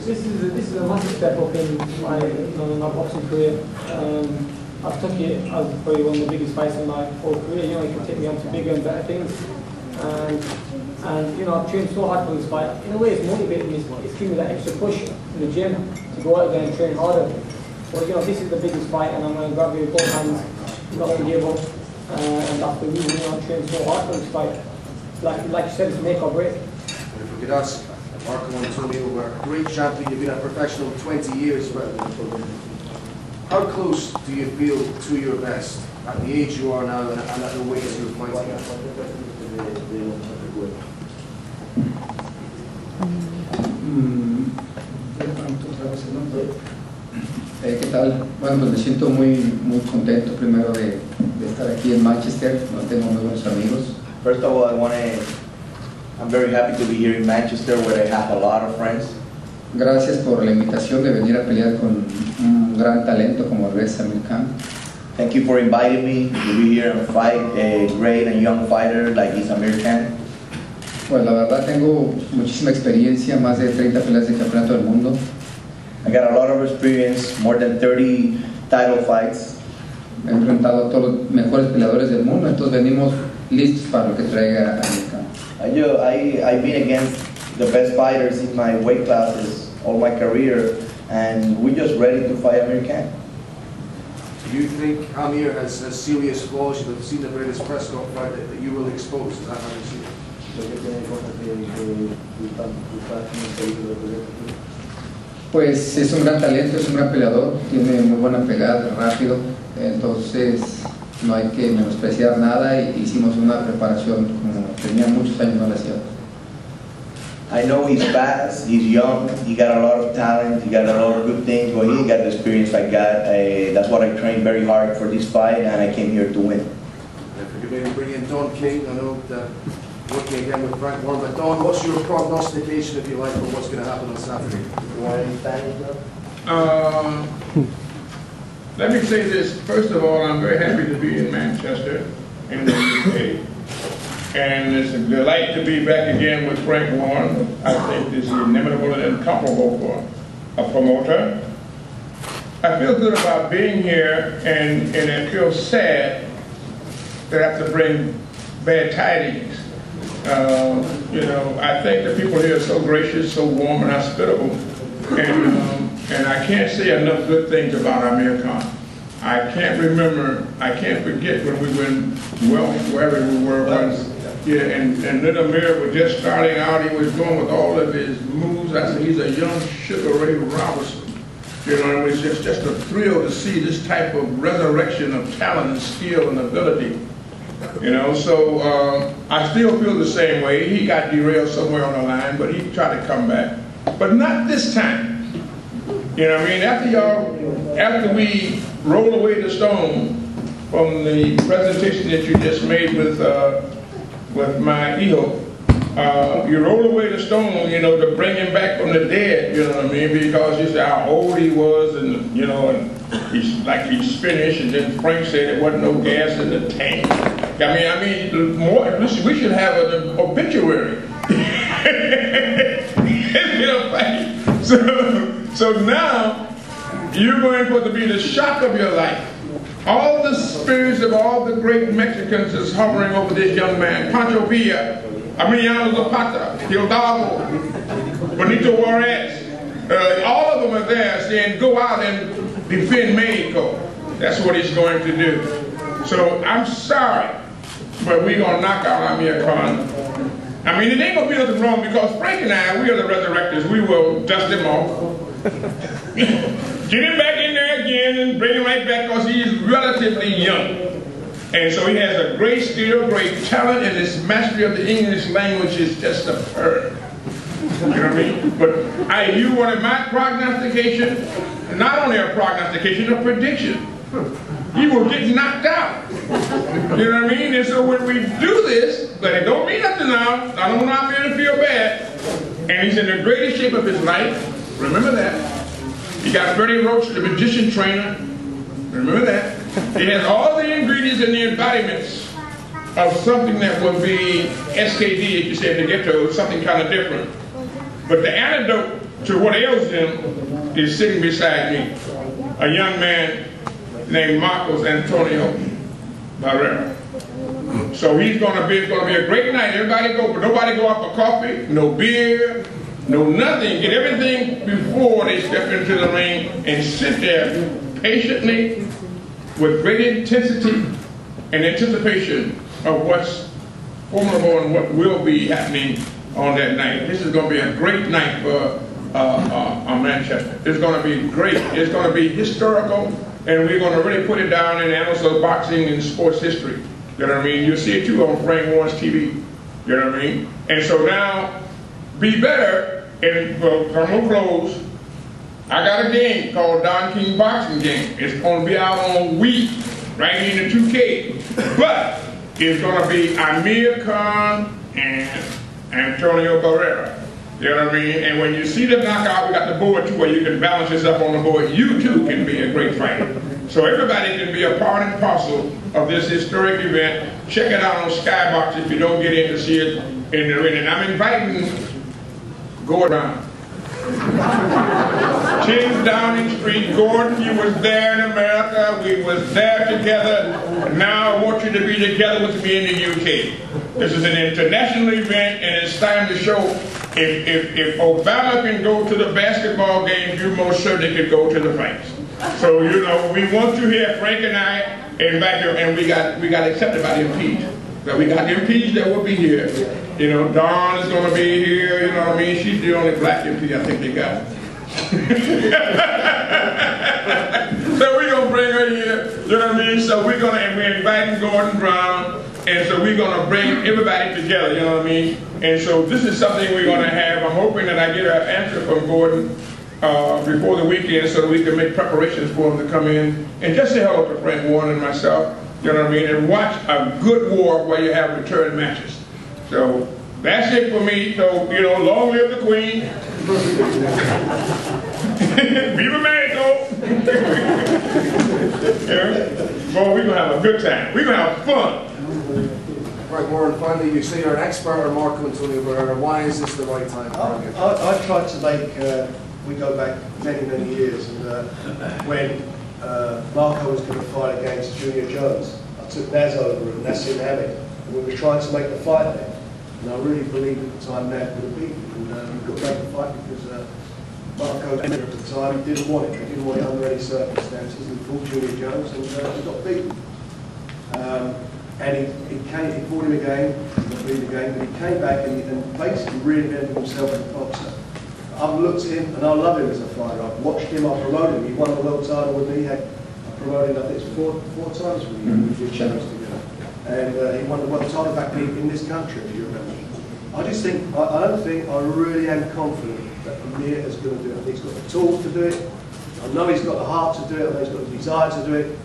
this is a massive step up in my boxing career. I've took it as probably one of the biggest fights in my whole career. You know, it can take me on to bigger and better things. And you know, I've trained so hard for this fight. In a way, it's motivating me. It's giving me that extra push in the gym to go out there and train harder. But you know, this is the biggest fight, and I'm going to grab it with both hands, not give up. And that's the reason, you know, I'm training so hard for this fight. Like you said, it's make or break. If we could ask Marco Antonio, we're a great champion. You've been a professional 20 years. How close do you feel to your best at the age you are now and at the weight you're fighting at? ¿Qué tal? Bueno, pues me siento muy contento primero de estar aquí en Manchester, donde tengo muy buenos amigos. First of all, I'm very happy to be here in Manchester, where I have a lot of friends. Gracias por la invitación de venir a pelear con un gran talento como Reza Amir Khan. Thank you for inviting me to be here and fight a great and young fighter like Amir Khan. Pues la verdad tengo muchísima experiencia, más de 30 peleas de campeonato del mundo. I got a lot of experience, more than 30 title fights. He enfrentado a todos los mejores peleadores del mundo, entonces venimos listos para lo que traiga Amir Khan. I've been against the best fighters in my weight classes all my career, and we're just ready to fight Amir Khan. Do you think Amir has serious flaws? You've seen the greatest press conference fight that you will expose. Is that how you see it? Pues es un gran talento, es un gran peleador, tiene muy buena pegada, rápido, entonces no hay que menospreciar nada y hicimos una preparación como tenía muchos años no la hacía. I know he's fast, he's young, he got a lot of talent, he got a lot of good things, but he got the experience I got. That's what I trained very hard for this fight, and I came here to win. If we could maybe bring in Don King, I know that working again with Frank Warren, but Don, what's your prognostication, if you like, for what's going to happen on Saturday? Let me say this. First of all, I'm very happy to be in Manchester, in the UK. And it's a delight to be back again with Frank Warren. I think this is inimitable and incomparable for a promoter. I feel good about being here, and I feel sad to have to bring bad tidings. You know, I think the people here are so gracious, so warm and hospitable, and I can't say enough good things about Amir Khan. I can't forget when we were in, well, wherever we were once. Yeah, and little Amir was just starting out. He was going with all of his moves. I said, he's a young Sugar Ray Robinson. You know, it was just a thrill to see this type of resurrection of talent and skill and ability. You know, so I still feel the same way. He got derailed somewhere on the line, but he tried to come back. But not this time. You know what I mean? After we roll away the stone from the presentation that you just made with my hijo, you roll away the stone, you know, to bring him back from the dead, you know what I mean? Because you said how old he was, and you know, and he's finished, and then Frank said there wasn't no gas in the tank. I mean, more. We should have an obituary. You know, so now you're going to be the shock of your life. All the spirits of all the great Mexicans is hovering over this young man. Pancho Villa, Emiliano Zapata, Hidalgo, Benito Juarez. All of them are there saying, go out and defend Mexico. That's what he's going to do. So I'm sorry, but we're going to knock out Amir Khan. I mean, it ain't going to be nothing wrong because Frank and I, we are the resurrectors. We will dust him off. Get him back in there again and bring him right back because he's relatively young. And so he has a great skill, great talent, and his mastery of the English language is just superb. You know what I mean? But you wanted my prognostication, not only a prognostication, a prediction. He will get knocked out. You know what I mean? And so when we do this, but it don't mean nothing now. I don't want Amir to feel bad. And he's in the greatest shape of his life. Remember that. He got Freddie Roach, the magician trainer. Remember that. He has all the ingredients and the embodiments of something that would be SKD, if you say in the ghetto, something kind of different. But the antidote to what ails him is sitting beside me, a young man named Marcos Antonio Barrera. So it's going to be a great night. Everybody go, but nobody go out for coffee, no beer, no nothing. Get everything before they step into the ring and sit there patiently with great intensity and anticipation of what's formidable and what will be happening on that night. This is going to be a great night for Manchester. It's going to be great. It's going to be historical, and we're going to really put it down in the annals of boxing and sports history. You know what I mean? You'll see it too on Frank Warren's TV. You know what I mean? And so now, be better, and from close, I got a game called Don King Boxing Game. It's going to be out on Wii, right in the 2K. But it's going to be Amir Khan and Antonio Barrera. You know what I mean? And when you see the knockout, we got the board too, where you can balance this up on the board. You too can be a great fighter. So everybody can be a part and parcel of this historic event. Check it out on Skybox if you don't get in to see it in the ring. And I'm inviting Gordon. 10 Downing Street, Gordon, you was there in America, we was there together, now I want you to be together with me in the UK. This is an international event, and it's time to show if Obama can go to the basketball games, you most certainly can go to the fights. So, you know, we want you here, Frank and I, and back here, and we got accepted by the MPs. So we got MPs that will be here. You know, Dawn is going to be here, you know what I mean? She's the only black MP I think they got. So we're going to bring her here, you know what I mean? So we're going to, and we're inviting Gordon Brown, and so we're going to bring everybody together, you know what I mean? And so this is something we're going to have. I'm hoping that I get an answer from Gordon before the weekend so that we can make preparations for him to come in and just say hello to Frank Warren and myself, you know what I mean? And watch a good war where you have return matches. So that's it for me. So, you know, long live the Queen. Viva Mexico. Yeah. Boy, we're going to have a good time. We're going to have fun. Right, Warren, finally, you say you're an expert on Marco Antonio Barrera. Why is this the right time for him? I tried to make, we go back many, many years, and when Marco was going to fight against Junior Jones, I took Naz over and Nassim Hamid, and we were trying to make the fight there. And I really believed at the time Naz would have beaten him, and we've got to make the fight because Marco at the time didn't want it. He didn't want it under any circumstances. He fought Junior Jones and he got beaten. And he fought him again, he got beaten again, but he came back and basically reinvented himself as a boxer. I've looked at him and I love him as a fighter. I've watched him, I've promoted him. He won the world title with me. I promoted him, I think it's four times with me. We did shows together. And he won the world title back in this country, if you remember. I just think, I really am confident that Amir is going to do it. He's got the tools to do it. I know he's got the heart to do it. I know he's got the desire to do it.